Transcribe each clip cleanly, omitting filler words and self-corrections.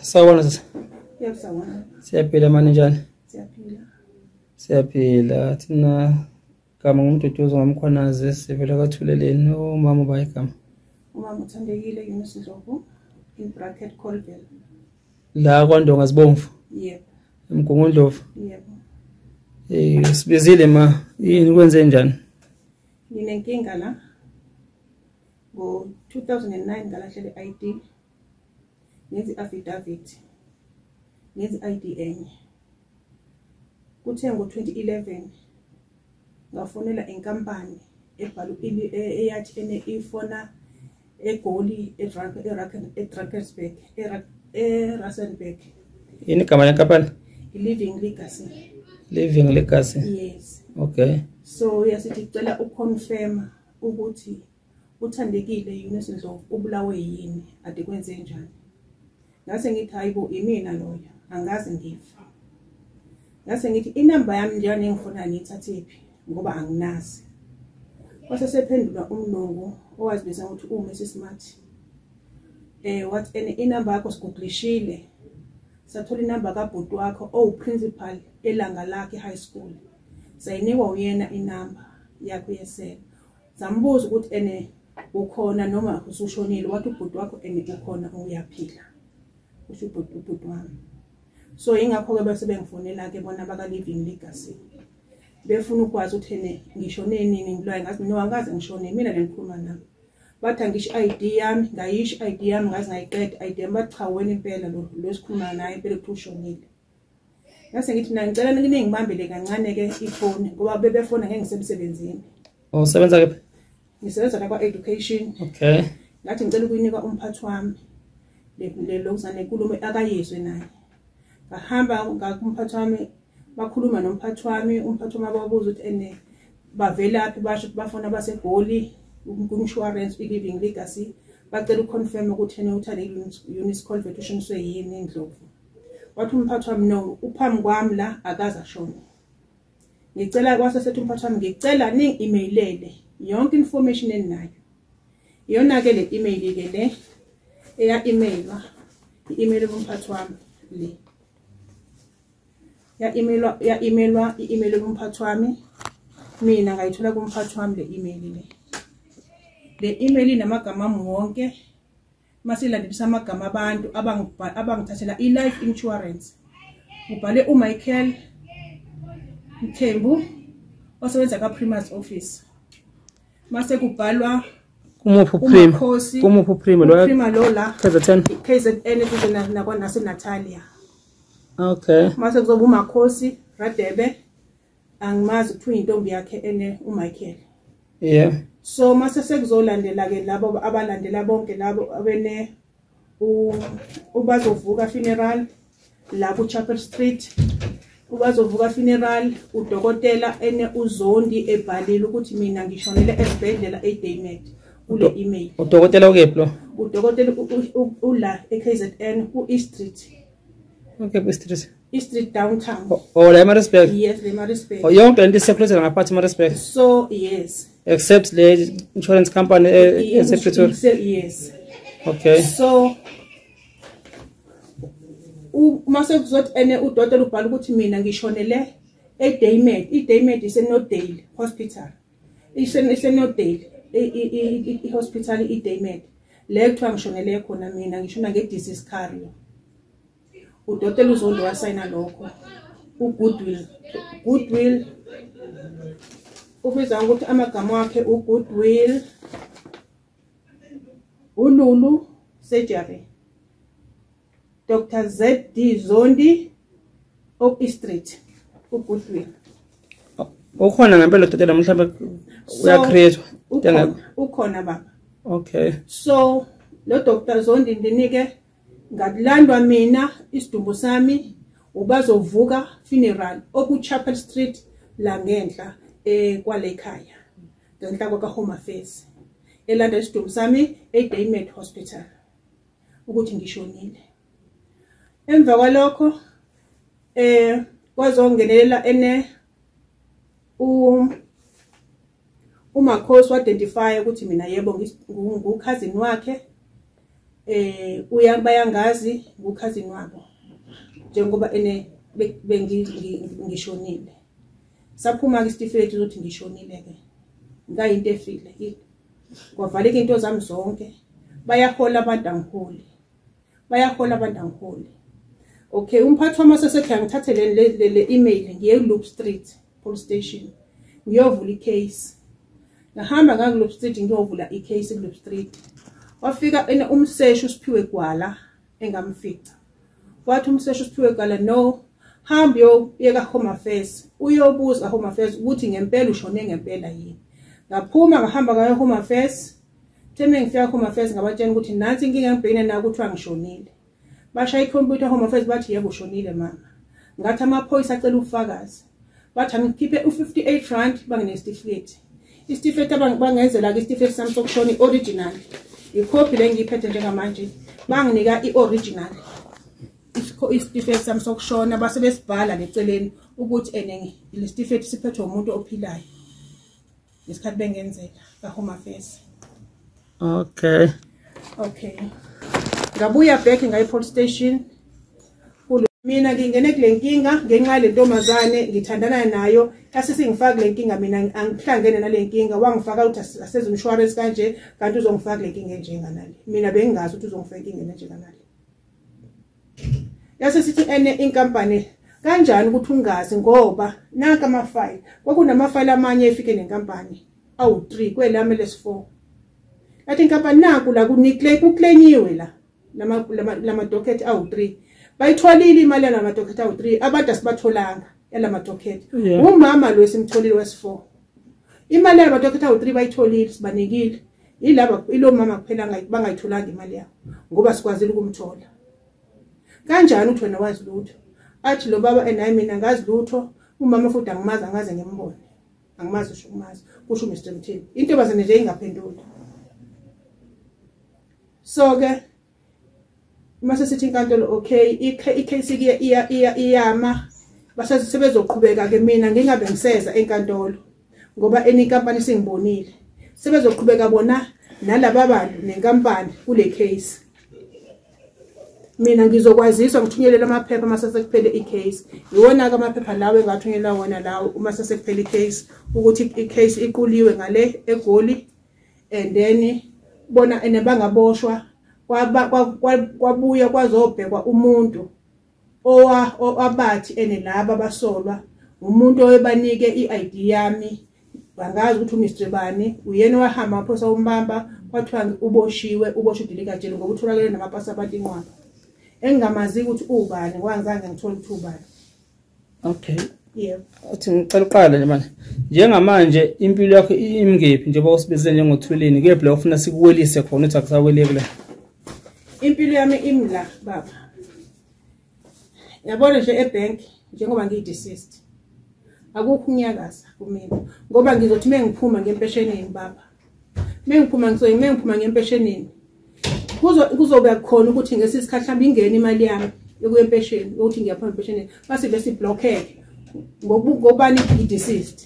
Sawubona sisi. Yebo sawubona. Siyaphila manje njani? Siyaphila. Siyaphila. Thina kama ngumduduzo ngomkhwanazi sivela kwathuleleni umama bayigama. Umama uthandekile Ngenhloso in bracket Colville. La kwaNdonga Sibomvu. Yebo. Emgungundlovu. Yebo. Sibizile ma yini kwenze njani? Nginenkinga la. Ngo 2009 ngalahlele ID. Ngenzi affidavit. Ngenzi ID enye. Kuthe ngo 2011 ngafonela inkampani ebhalu eyathi ene ifona eGoli eDrakensberg eRasenberg. Yini igama lenkampani? Living Legacy. Living Legacy. Yes. Okay. So yasithi cela uconfirm ukuthi uthandekile Ngenhloso ubulawe yini ade kwenze njani. Ngase ngithi hayibo imina loyo angazi ngifa. Ngase ngithi inamba yami njani engifuna ngithathephi ngoba anginazi. Wasesephendula umlungu owazibiza ukuthi uMrs Smart. What inamba yakho sigooglishile. Sathola inamba kabhuti wakho principal elanga lakhe high school. Sayinikwa uyena inamba yakho yesela. Sambuza ukuthi ukhona noma usushonile wathi ubhuti wakho ukhona uyaphila. Usho ubhuti wami. So ingakho ke bese bengifonela ke bona baka Living Legacy. Befuna ukwazi ukuthi ngishone nini ngilwaye ngazi mina angazi ngishone mina lengikhuluma nami. Bathi ngisho ID yami ngayisho ID yami ngazi ngayiqeda ID yami bathi cha wena impela lo sikhuluma naye impela uthusshonile. Ngase ngithi mina ngicela ngibambele kancane ke ifoni ngoba bebefona ngeke ngisemsebenzini. Oh sebenza ke? Ngisebenza la kwa education. Okay. Ngathi ngicela ukuyinika umphathi wami le lokuzana inkulumo akayizwe naye. Bahamba ngakumphathi wami bakhuluma nomphathi wami umphathi wami babuza ukuthi bavelaphi basho bafona baseGoli ku-insurance Living Legacy bacela uconfirm ukuthi uthandekile Eunice Colville ushoniswe yini eNdlovu. Wathi umphathi wami no uphambi kwami la akaza ashona. Ngicela kwasesethi umphathi wami ngicela ningi-emailele yonke information eninayo. Iyona ke le email ke le eya-emailwa i-email yomphathi wami le. Ya-emailwa i-email yomphathi wami mina ngayithola kumphathi wami le email le. Le email inamagama ami wonke masilandisa amagama abantu abangithathela i-life insurance. Ubhale uMichael Mthembu osebenza ka-Primus office. Mase kubhalwa kumuphi prima lo la KZN kuzona nakwa Natalia. Okay. Mase kuzoba uMakhosi Radebe angimazi ukuthi intombi yakhe uMichael. Yeah. So mase sekuzolandela ke labo abalandela bonke labo ubazovuka funeral la ku Chapel Street. Ubazovuka funeral udokotela uZondi ebhalile ukuthi mina ngishonele esibhedlela eDaynet ule email. Udokotela ukephi lo? Udokotela ula eKZN ku-East Street. Okay, East Street. East Street downtown. Oh, la Maritzburg. Yes, la Maritzburg. Oh, yonke lento secretary ngaphathi Maritzburg. So, yes. Except the insurance company secretary. Yes. Okay. So mase kuzothi udokotela ubhala ukuthi mina ngishonele eDaynet. iDaynet iseNodale Hospital. iseNodale hospital iDaynet. Le kuthiwa ngishonele khona mina ngishona ngedisease carrier. Udokotela uZondo wasayina lokho. Goodwill ubiza ukuthi amagama wakhe uGoodwill uLulu surgery. Dr. Z.D. Zondi of East Street uGoodwill. Ukhona ngempela udokotela mhlawumbe uyacreate ukhona baba. Okay. So lo Dr. Zondi ndinike ngakulandwa mina isidumbu sami ubazovuka funeral oku Chapel Street la ngenhla kwale ekhaya. Ngenhla kwa Home Affairs. Elanda isidumbu sami eDaynet Hospital ukuthi ngishonile. Emva kwalokho kwazongenelela uMakhosi identify ukuthi mina yebo ngukhousini wakhe bayangazi ukhazini wabo njengoba ngishonile saphuma ke isitifiketi ukuthi ngishonile ke ngayinto efile kwavaleka into zami zonke bayahola abantu angiholi okay umphathi wami sesethi angithathe le email ngiye Loop Street police station ngiyovula icase ngahamba ngaku Loop Street ngiyovula icase Loop Street wafika umseshi usiphiwe gwala engamfica wathi umseshi usiphiwe gwala no hamba yeka Home Affairs uyobuza Home Affairs ukuthi ngempela ushone ngempela yini ngaphuma ngahamba ngayo Home Affairs theme ngifika Home Affairs ngabatshela ukuthi nansi inkinga ngibhekene nayo ukuthi angishonile bashaya icomputer Home Affairs bathi yebo ushonile mama ngathi amaphoyisa acela ufakazi bathi angikhiphe u58 banginesitifiketi isitifiketi bangenzela ke isitifiketi sami sokushona ioriginal icopy lengiphethe njengamanje banginika ioriginal isitifiketi sami sokushona base besibhala leceleni ukuthi lesitifiketi siphethwe umuntu ophilayo isikhathi bengenzela ka Home Affairs. Okay ngabuya back ngayi police station mina ngingene kule nkinga ngenxa le ntombazane ngithandana nayo asisingifaka le nkinga mina angihlangene nale nkinga wangifaka ukuthi aseze insurance kanje kanti uzongifaka le nkinga enjenganale mina bengingazi ukuthi uzongifaka inkinga enjenganale yase sithi inkampani kanjani ukuthi ungazi ngoba naka amafile kwakunamafile amanye efike nenkampani awu3 kwelami les4 athi inkampani naku la kuclaimiwe lama docket awu3 bayithwalile imali yalama docket awu3 abantu asibatholanga yalama docket umama lo esimtholile wes4 imali yalama docket awu3 bayitholile sibanikile ilaba ilo mama kuphela bangayitholanga imali yabo ngoba sikwazile ukumthola kanjani uthi wena wazi lutho athi lo baba enayi mina ngazi lutho umama futhi angimazi angaze ngembone angimazi usho kumazi kusho Mr Mthini into bazene nje ingaphenduli so ke mase sithi inkantolo okay icase ke iyama basesebezoqhubeka ke mina ngingabe ngiseza enkantolo ngoba enikampani singibonile sebezoqhubeka bona nalabo bantu nenkampani kule case mina ngizokwaziswa ngithunyelele amaphepha mase sekuphele icase iwona ke amaphepha lawo engathunyelwa wona lawo uma sekuphele icase ukuthi icase iquliwe ngale eGoli and then bona enebangaboshwa kwabuya kwazobhekwa umuntu owabathi laba basolwa umuntu oyebanike iID yami bangazi ukuthi uMr Bani uyena wahamba aphosa umbamba kwathiwa uboshwe udelikajele ngoba utholakele namapassport inqwaba engamazi ukuthi ubani kwangizange ngithola ukuthi ubani. Okay yebo uthi ngicela uqala nje manje njengamanje impilo yakho imngephi njengoba usibizele njengothuleni kephi la ufuna sikuwelise khona ukuthi akusaweleke la impilo yami imla baba yabona nje ebank njengoba ngiyideceased akukho unyakaza kumina ngoba ngizothi mengiphuma ngempeshenini baba mengiphuma ngempeshenini kuzobe khona ukuthi ngesisikhathi mhlawumbe ingene imali yami ekuyempesheni ukuthi ngiyaphuma empeshenini base bese blockeke ngobani ngideceased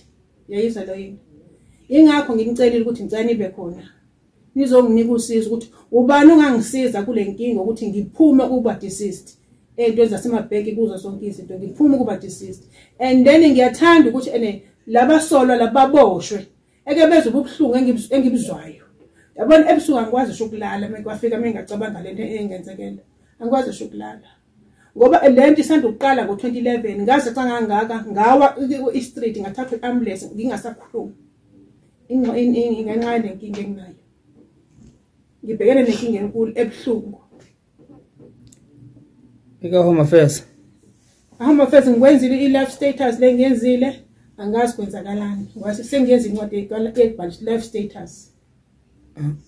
yayizwa lo yini ingakho ngimcelile ukuthi ngicane ibe khona nizonginika usizo ukuthi ubani ungangisiza kule nkinga ukuthi ngiphume kuba deceased into ezasemabheki kuzo zonke izinto ngiphume kuba deceased and then ngiyathanda ukuthi labasolwa lababoshwe eke bezwe ubuhlungu engibizwayo yabona ebusuku angikwazi ukulala mekwafika mengacabanga lento engenzekela angikwazi ukulala ngoba lento isanda ukuqala ngo2011 ngaze cangangaka ngawa i-street ngathatha i-ambulance ngingasakhuluma ingenxa lenkinga enginayo ngibhekene nenkinga enkulu ebuhlungu eka Home Affairs ngikwenzile i-life status lengiyenzile angazi kwenzakalani ngase sengiyenza incwadi ebhalisa life status.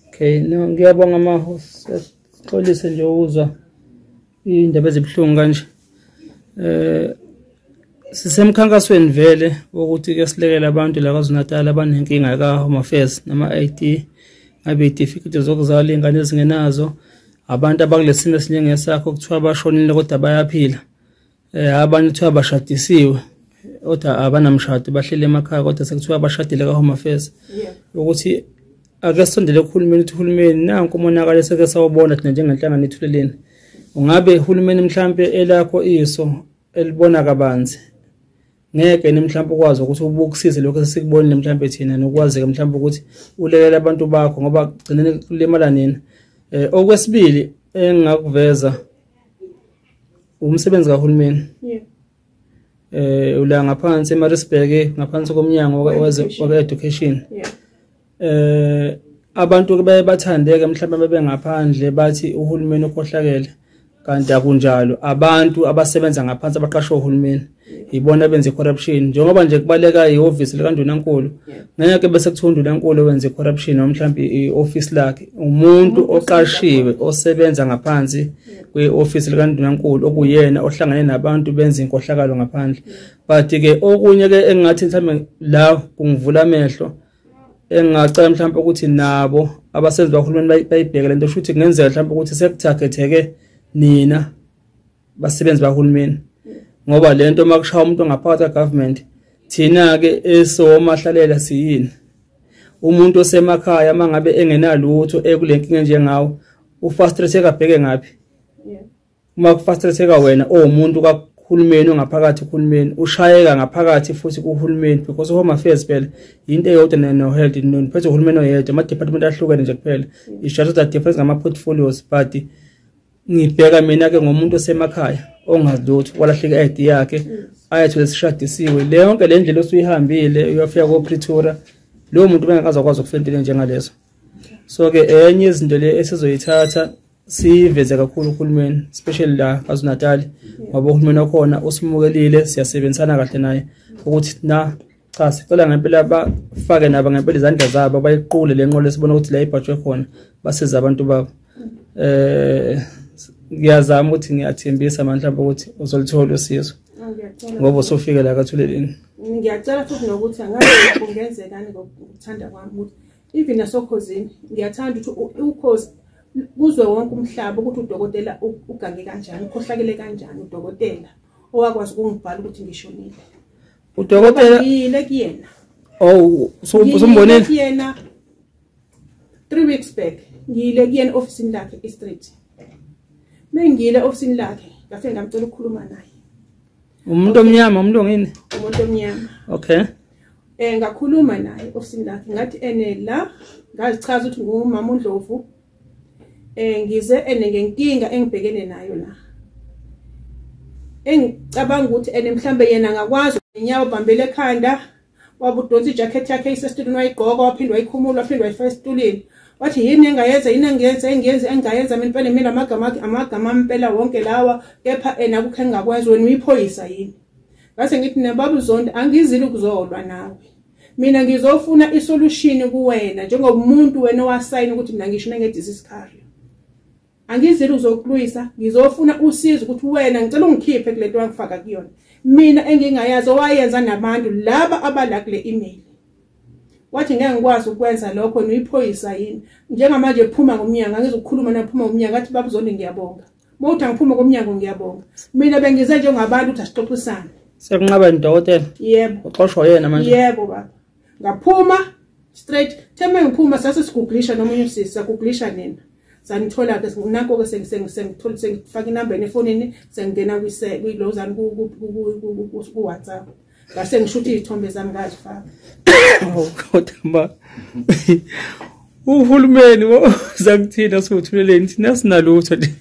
Okay no ngiyabonga mahosi xolise nje uzwa indaba ezibhlungu kanje sisemkhankasweni vele ukuthi ke silekela abantu la KwaZulu-Natal abanenkinga ka Home Affairs nama ID ngabe certificate zokuzala ingane ezingenazo abantu abakulesimo esinjengesakho kuthiwa bashonile kodwa bayaphila abanye kuthiwa bashadisiwe kodwa abanamshado bahlele emakhaya kodwa sekuthiwa bashadile ka Home Affairs ukuthi ake sondele kuhulumeni uthi uhulumeni nanku umonakalo eseke sawubona thina njengenhlangano ethuleleni ungabe uhulumeni mhlambe elakho iso elibona kabanzi ngeke nimhlambe ukwazi ukuthi ubukusize lokho esikubonile mhlambe thina nokwazi ke mhlambe ukuthi ulekelela abantu bakho ngoba gcinene kulimala nina. Okwesibili engakuveza umsebenzi kahulumeni. Ula ngaphansi eMaritzburg ngaphansi komnyango we-education. Abantu ke bayathandeka mhlawumbe bebengaphandle bathi uhulumeni ukhohlakele kanti akunjalo. Abantu abasebenza ngaphansi abaqashwe uhulumeni ibona benze corruption njengoba nje kubaleka ihhovisi likaNdunankulu ngeke bese kuthi uNdunankulu wenze corruption noma mhlawumbe ioffice lakhe umuntu oqashiwe osebenza ngaphansi kweoffice likaNdunankulu okuyena ohlangane nabantu benza inkohlakalo ngaphandle. But ke okunye ke engathi mhlawumbe la kungivula amehlo engacela mhlawumbe ukuthi nabo abasenzi bahulumeni bayibheke lento futhi kungenzeka mhlawumbe ukuthi sekutargetheke nina basebenzi bahulumeni ngoba lento makushaya umuntu ongaphakathi government thina ke esomahlalela siyini umuntu osemakhaya mangabe engenalutho ekulenkinga njengawo ufrustrate kabheke ngapi uma kufrustrate wena umuntu kahulumeni ongaphakathi kuhulumeni ushayeka ngaphakathi futhi kuhulumeni because home affairs phela into eyodwa no health nophethe uhulumeni oyedwa ama department ahlukene nje kuphela it's just that difference ngama portfolios but ngibheka mina ke ngomuntu osemakhaya ongadlutho walahlika ID yakhe ayethu lesishadisiwe le yonke le ndlela osuyihambile uyafika ko Pretoria lo muntu bengakazakwazi ukufentela njengalezo. So ke enye izinto le esizoyithatha siveze kakhulu uhulumeni especially la KwaZulu-Natal ngoba uhulumeni okhona usimukelile siyasebenzisana kahle naye ukuthi na cha sicela ngempela bafake nabo ngempela izandla zabo bayiqule lenqolo esibona ukuthi la ibhajwe khona basiza abantu babo. Ngiyazama ukuthi ngiyathembisa mhlawumbe ukuthi uzolithola usizo ngoba usofika la kathuleleni. Ngiyacela futhi nokuthi angabe kungenzekani ngokuthanda kwami ukuthi even nasokhosini ngiyathanda ukuthi ukhozi kuzwe wonke umhlaba ukuthi udokotela ugange kanjani ukhohlakele kanjani udokotela owakwazi ukungibhala ukuthi ngishonile. Udokotela yile kuyena. Oh usombonile kuyena 3 weeks back ngile kuyena office lakhe e-street. Mengile office lakhe ngafika ngamcela ukukhuluma naye. Umuntu omnyama umuntu ngini? Umuntu omnyama. Okay. Ngakhuluma naye office lakhe ngathi la ngazichaza ukuthi ngumama uNdlovu ngize ngenkinga engibhekene nayo la. Engicabanga ukuthi mhlambe yena ngakwazi inyawo bambele ekhanda wabudonsa ijacket yakhe isesitulini wayigqoka waphindwa wayikhumula waphindwa wayifaka esitulini. Wathi yini engayenza engayenza mina amagama impela wonke lawa kepha akukho engakwenza wena uyiphoyisa yini. Ngase ngithi nebaba Zonke angizili ukuzolwa nawe. Mina ngizofuna isolution kuwena njengomuntu wena owasayina ukuthi mina ngisho nge-disease carrier. Angizili uzokulwisa ngizofuna usizo ukuthi wena ngicela ungikhiphe kule nto wangifaka kuyona. Mina engingayazi owayenza nabantu laba abala kule email. Wathi ngeke ngikwazi ukwenza lokho niyiphoyisa yini njengamanje phuma ngomnyango angizokukhuluma naphuma ngomnyango athi baba Zonke ngiyabonga mawuthi angiphuma ngomnyango ngiyabonga mina bengize njengabantu ukuthi asixoxisane sekunqaba indokotela yebo uxoshwa yena manje yebo baba ngaphuma straight theme ngiphuma sase siguglisha nomunye usisi saguglisha nina sanithola ke nako ke sengithola sengifaka inamba efonini sengena kwi-lozani ku WhatsApp base ngishuthi izithombe zami ngazifaka. Kodwa uhulumeni zakuthina sothuleleni thina sinalutho nje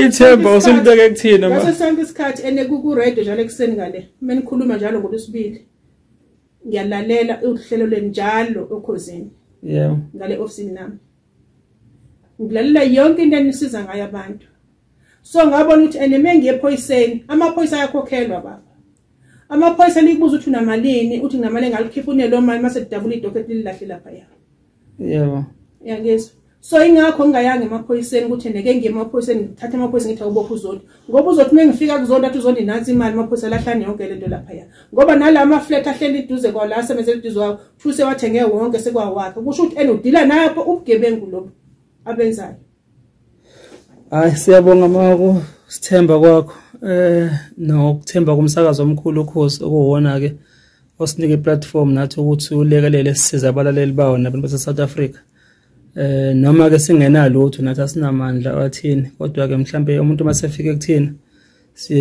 ithemba usulibeke kuthina ma ngaso sonke isikhathi ku radio njalo ekseni ngale menikhuluma njalo ngolwesibili ngiyalalela uhlelo lenjalo okhosini yeah ngale office nami ngilalela yonke into enisiza ngayo abantu so ngabona ukuthi mengiye ephoyiseni amaphoyisa ayakhokhelwa baba. Amaphoyisa likubuza ukuthi unamalini uthi nginamali engalikhipha unelo mali mase double idocket lilahle lapha ya. Yebo. Yangizwa. So ingakho ngingayanga emaphoyiseni ukuthi neke ngiye emaphoyiseni ngithatha amaphoyisa ngithi awubopha uZonke. Ngoba uZonke mengifika kuZonke athi uZonke nansi imali amaphoyisa lahlane yonke lento lapha ya. Ngoba nalama flat ahleli iduze kwa la asebenza iduze kwawo futhi wathenge wonke sekwawakhe. Kusho ukuthi udila napho ubugebengu lobo abenzayo. Hayi siyabonga mako sithemba kwakho nokuthemba kumsakazo omkhulu ukhosi okuwona ke osinike platform nathi ukuthi ulekelele sisiza abalaleli bawo nabantu base South Africa Noma ke singenalutho nathi asinamandla wathini, kodwa ke mhlambe umuntu masefika kuthina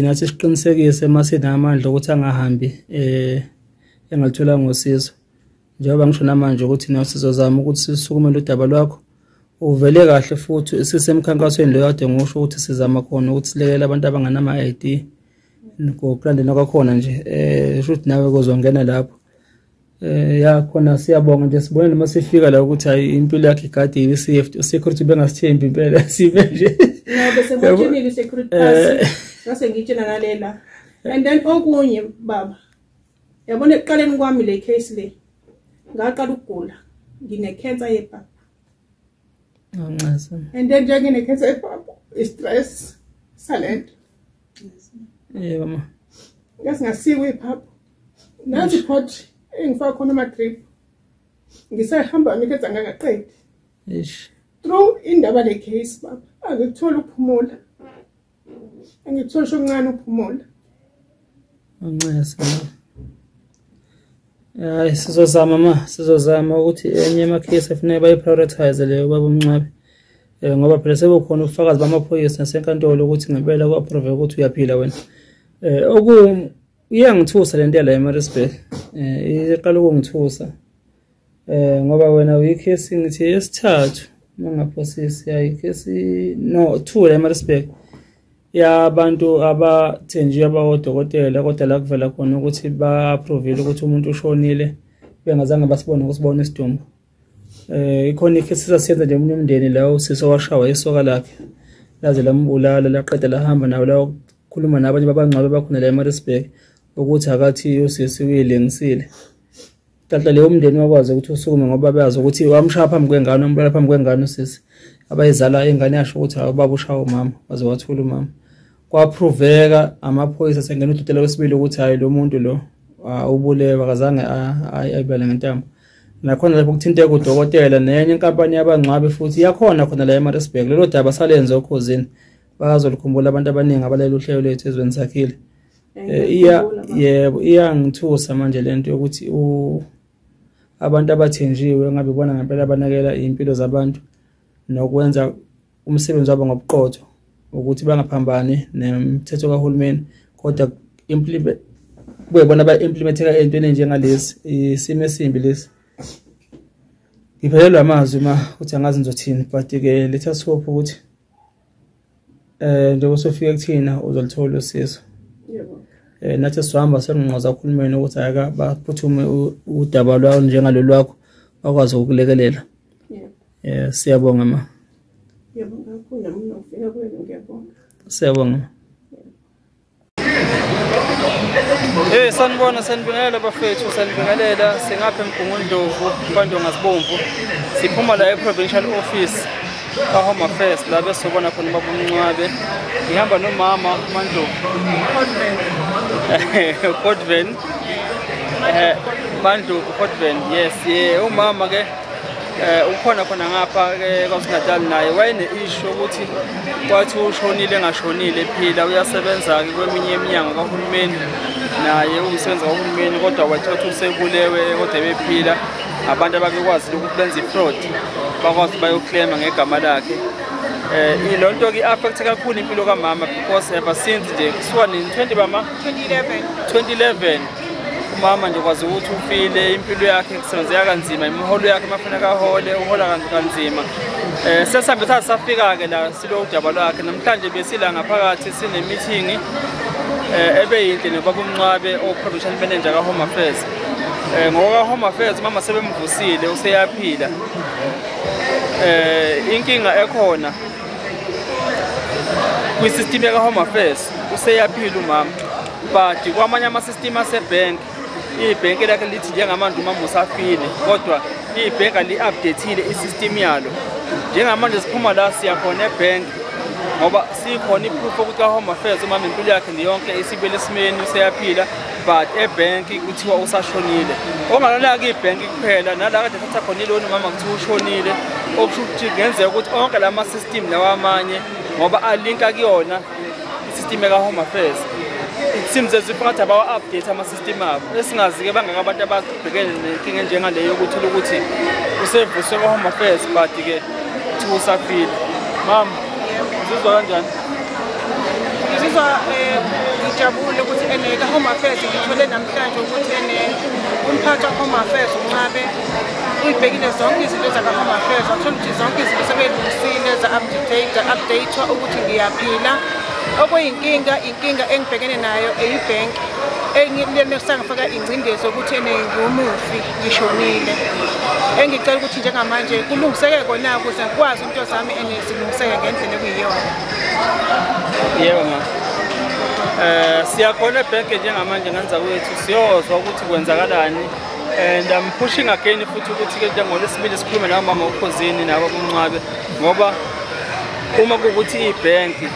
nathi siqinisekise masinamandla ukuthi angahambi engalithola ngosizo. Njengoba ngisho namanje ukuthi nawe sizozama ukuthi sisukumele udaba lwakho uvele kahle, futhi sisemkhankasweni lo kade ngisho ukuthi sizama khona ukuthi silekelela abantu abanganama ID ngokulandela kwakhona nje. Futhi nawe kozongena lapho ya khona. Siyabonga nje, sibone noma sifika la ukuthi hayi impilo yakhe igadiwe, security bengasithembi impela sibe nje bese ngotshini security pass ngase ngitshela ngalela. And then okunye baba, yabona ekuqaleni kwami le case le ngaqala ukugula, ngine cancer yephaphu. And then nje ngine cancer yephaphu, stress silent. Mama, Ngasiwe iphaphu nathi phot engifaka khona ama drip, ngisahamba ngikhetha ngaqedi through indaba le case baba. Angithola ukuphumula, angithola shokuncane ukuphumula. Hayi, sizozama ukuthi enye amakhesi afanele bayi-prioritize leyo baba uMncwabe, ngoba phela sebukhona ubufakazi bamaphoyisa nasenkantolo ukuthi ngempela ku-approve ukuthi uyaphila wena. Iyangithusa le nto yala eMaritzburg, iqala ukungithusa ngoba wena uyikhesi ngithi yesithathu mangaphosisi, yayikhesi no 2 la eMaritzburg yabantu abathenjiwe abawodokotela, kodwa la kuvela khona ukuthi ba-approvile ukuthi umuntu ushonile bengazange basibona ukusibona isidumbu. Ikhona ikhesi sasiyenza nje umunye umndeni la usisi owashawa isoka lakhe laze lambulala, laqeda lahamba nawo la ukukhuluma nabanye babangcwabe bakhona la eMaritzburg ukuthi akathi usisi uyilengisile. Tata leyo umndeni wakwazi ukuthi usukume ngoba bayazi ukuthi wamshaya phambi kwengane, umbulala phambi kwengane usisi abayizala ingane yasho ukuthi awubaba ushaya umama, waze wathula umama. Kwaphroveka amaphoyisa sengena udokotela wesibili ukuthi hayi lo muntu lo ubulewe, akazange ayibale ngentambo. Nakhona lapho kuthinteka udokotela nenye inkampani yabangcwabe futhi yakhona khona la eMaritzburg. Lelo daba salenze okhosini, bazolukhumbula abantu abaningi abalela uhlelo lethu ezweni sakhile. Iyangithusa manje lento yokuthi abantu abathenjiwe ngabe bona ngempela abanakela impilo zabantu nokwenza umsebenzi wabo ngobuqotho ukuthi bangaphambani nemithetho kahulumeni, kodwa kuyibona ba-implementeka entweni enjengalezi, isimo esimbi lesi. Ngiphelelwa amazwi ukuthi angazi ngizothini, but-ke let us hope ukuthi njengoba sofika kuthina uzolithola usizo. Nathi sihamba senqoza uhulumeni ukuthi aka baphuthume udaba lwawo njengalolu lwakho bakwazi ukulekelela. Siyabonga ma. Siyabonga. Sanibingelela bafethu, sanibingelela. Singapha eMgungundlovu, Kwandonga Ngasibomvu. Siphuma la e-provincial office ka-Home Affairs la besobona khona baba uMncwabe. Ngihamba nomama uMandlovu Kodven Mandlovu Kodven, yes, umama ke ukhona khona ngapha ke kwaSinatal, naye wayene issue ukuthi kwathi ushonile engashonile ephila, uyasebenza ke kweminye iminyango kahulumeni, naye umsebenzi kahulumeni, kodwa wathatha usebulewe kodwa bephila. Abantu ababekwazi ukuthi benze fraud bakwazi bayoclaima ngegama lakhe. Lo nto ke affect kakhulu impilo kamama, because ever since nje kusuka ni 2011 umama nje kwazi ukuthi ufile impilo yakhe kusebenzeka kanzima, imiholo yakhe mafuna kahole uhola kanzima. Sesambe safika ke la silo udaba lwakhe. Namhlanje besila ngaphakathi sine meeting ebeyinhle nobaba uMncwabe o-provincial manager ka-Home Affairs. Ngoba Home Affairs mama sebemvusile useyaphila. Inkinga ekhona kwi-system yaka-Home Affairs useyaphila umama, but kwamanye ama-system asebhenki ibhenki lakhe lithi njengamanje umama usafile, kodwa ibhenki ali-updatile i-system yalo. Njengamanje siphuma la siyakhona ebhenki ngoba sikhona i-proof ukuthi ka-Home Affairs umama impilo yakhe niyonke isibele esimeni useyaphila, but ebhenki kuthiwa usashonile. Ongalala-ke ibhenki kuphela nala kade thatha khona iloni umama kuthiwa ushonile, okusho ukuthi kungenzeka ukuthi onke la ma-system lawa amanye ngoba alinka kuyona i-system yaka-Home Affairs it seems as if ngathi abawa-update ama-system abo esingazi-ke bangaka abantu ababhekene nenkinga enjengaleyo yokuthi ukuthi usevuswe kwa-Home Affairs but-ke kuthiwa usafile. Mama, uzizwa kanjani? Ngizizwa ngijabule ukuthi ka-Home Affairs ngithole namhlanje ukuthi umphathi wa-Home Affairs uNcabe uyibhekile zonke izinto zaka-Home Affairs wathola ukuthi zonke izinto sebelungisile za-update-wa ukuthi ngiyaphila. Okuyinkinga engibhekene nayo eyibhenki engifaka ingcindezi ukuthi ngumufi ngishonile. Engicela ukuthi njengamanje kulungiseke kona ukuze ngikwazi into zami zilungiseke ngendlela ekuyiyona. Yebo ma. Siyakhona ebhenki njengamanje ngenza kwethu siyozwa ukuthi kwenzakalani and I'm pushing again futhi ukuthi ke njengoLwesibili sikhulume nabamama ukhosini nabo uNcabe ngoba uma kukuthi ibhenki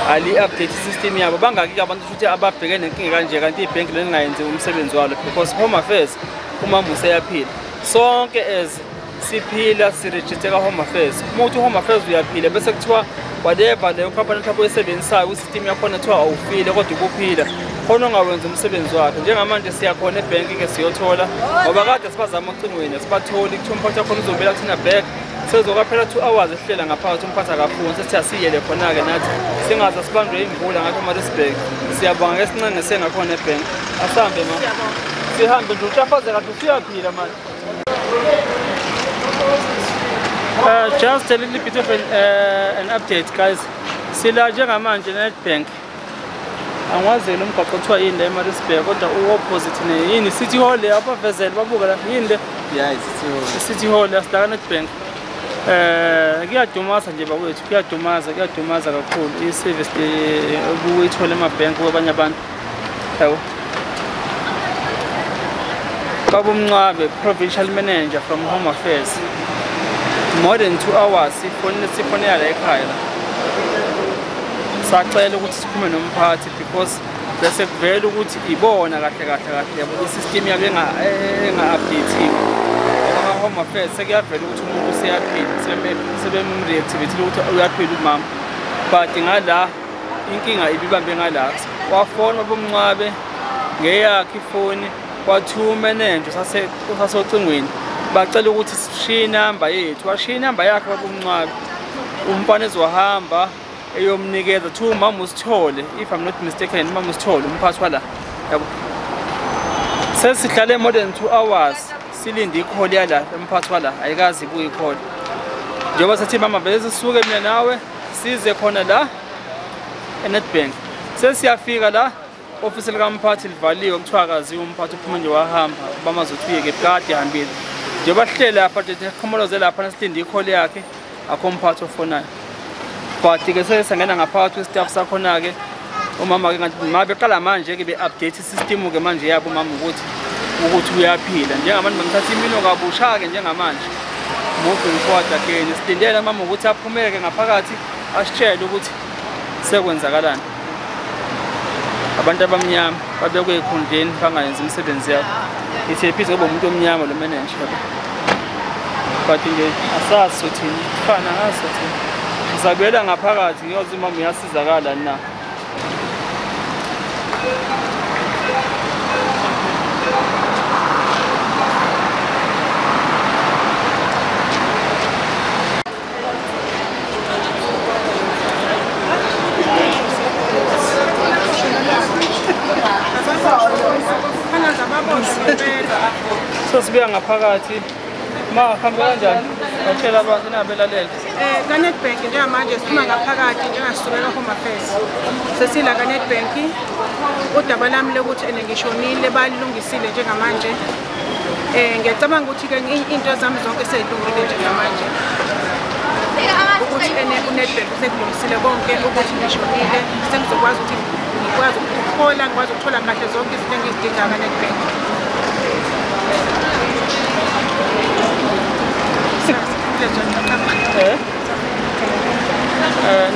ali-update system yabo bangaki abantu futhi ababhekene nenkinga kanje kanti ibhenki lengayenzi umsebenzi walo because Home Affairs umama useyaphila sonke as siphila siregister ka-Home Affairs uma uthi Home Affairs uyaphila bese kuthiwa whatever leyo company lapho oyisebenzisayo kwisystem yakhona kuthiwa awuphile kodwa ukuphila khona ongawenza umsebenzi wakhe njengamanje siyakhona ebhenki-ke siyothola ngoba kade sibazama ocingweni sibatholi kuthiwa umphathi wakhona uzombela kuthina back sezokaphela 2 hours ehlela ngaphakathi umphathi akafuni sethi asiyele khona-ke nathi singaze sibanjwe imvula ngapha eMaritzburg. Siyabonga ngesincane sengakhona ebhenki. Asihambe ma. Sihambe nje utshafaze kade usiyaphila manje. Just a little bit of an update guys. Sila njengamanje Nedbank. Angwazela umgaqo kuthiwa yini la eMaritzburg kodwa u-opposite yini City Hall lapha vezela babuka la yini le? Yeah, City Hall yasitaka Nedbank. Kuyadumasa nje bakwethu kuyadumasa kakhulu i-service obuyithola emabhenki kwabanye abantu. Yabo. Baba uNcabe, provincial manager from Home Affairs. More than 2 hours sifonela la ekhaya la. Sacela ukuthi siphume nomphathi because bese kuvela ukuthi ibona kahle yabo i-system yabo enga-update. Home Affairs sekuyavela ukuthi umuntu useyaphila sebemreactivate ukuthi uyaphila umama but ngala inkinga ibibambe ngala wafona baba uNcabe ngeyakhe ifoni wathu manager sasocingweni bacela ukuthi sishiye inamba yethu washiya inamba yakhe baba uNcabe umfana ezohamba eyomnikeza thu umama usithole if I'm not mistaken umama usithole umphathi wala yabo sesihlale more than 2 hours silinde ikholi yala emphathi wala ayikazi ibuye ikholi njengoba sathi mama bese sisuke mina nawe size khona la eNedbank sesiyafika la office likamphathi livaliwe kuthiwa akaziwa umphathi uphuma nje wahamba bamazothi uyeke kade ehambile njengoba sihlele lapha nje sikhomoloze lapha silinde ikholi yakhe akho umphathi ofonayo but ke sesangena ngaphakathi kwestaff sakhona ke umama ke ngathi mabe qala manje ke be-update system ke manje yabo umama ukuthi uyaphila njengamanje bangithatha imino kabusha ke njengamanje moving forward again sidindela mama ukuthi aphumeke ngaphakathi asitshele ukuthi sekwenzakalani abantu abamnyama babekwe ekhundleni bangayenza imisebenzi yabo ithi ephizwe kube umuntu omnyama lo manager but nje asazi sothini fana ngasothini ngizabuyela ngaphakathi ngiyoze umama uyasizakala na so sibuya ngaphakathi ma hamba kanjani utshela abantu nabelalele kaNedbank njengamanje siphuma ngaphakathi njengasukela Home Affairs sesila kaNedbank udaba lami lokuthi ngishonile balungisile njengamanje ngiyacabanga ukuthi ke into zami zonke sezilungile njengamanje ukuthi uNedbank usekulungisile konke ukuthi ngishonile sengizokwazi ukuthi ngikwazi ukuthola ngikwazi ukuthola kahle zonke izinto engizidinga kaNedbank.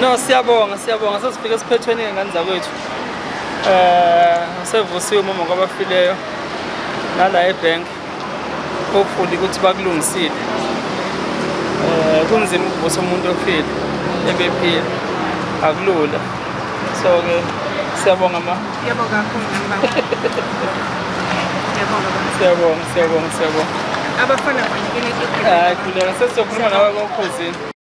No siyabonga sesifike siphethweni ngengane zakwethu sevusiwe umama kwabafileyo nala ebank hopefully ukuthi bakulungisile kunzima ukuvusa umuntu ofile ebephila akulula so ke Siyabonga ma. Ngiyabonga kakhulu nami. Siyabonga. Abafana banikele hayi khuleka sesizokhuluma nawe kokhosini.